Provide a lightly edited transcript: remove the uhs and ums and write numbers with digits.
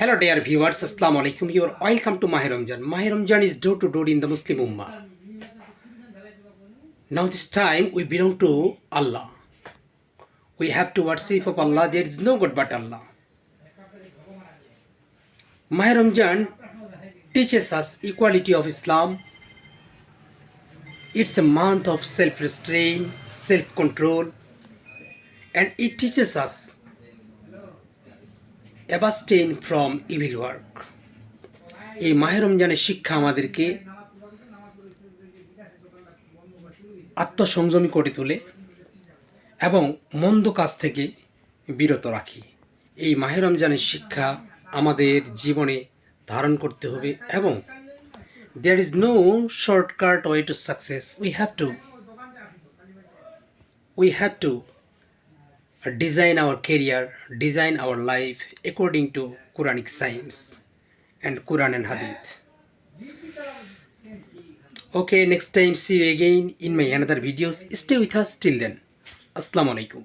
Hello dear viewers, Assalamu alaikum. You are welcome to Mahe Ramzan. Mahe Ramzan is door to door in the Muslim Ummah. Now this time we belong to Allah. We have to worship of Allah. There is no God but Allah. Mahe Ramzan teaches us equality of Islam. It's a month of self-restraint, self-control, and it teaches us abstain from evil work. এই মাহে রমজানের শিক্ষা আমাদেরকে আত্মসংযমী করে তোলে এবং মন্দ কাজ থেকে বিরত রাখে। এই মাহে রমজানের শিক্ষা আমাদের জীবনে ধারণ করতে হবে এবং there is no shortcut way to success. We have to design our career, design our life according to Quranic science and Quran and Hadith. Okay, next time see you again in my another videos. Stay with us till then. Assalamu alaikum.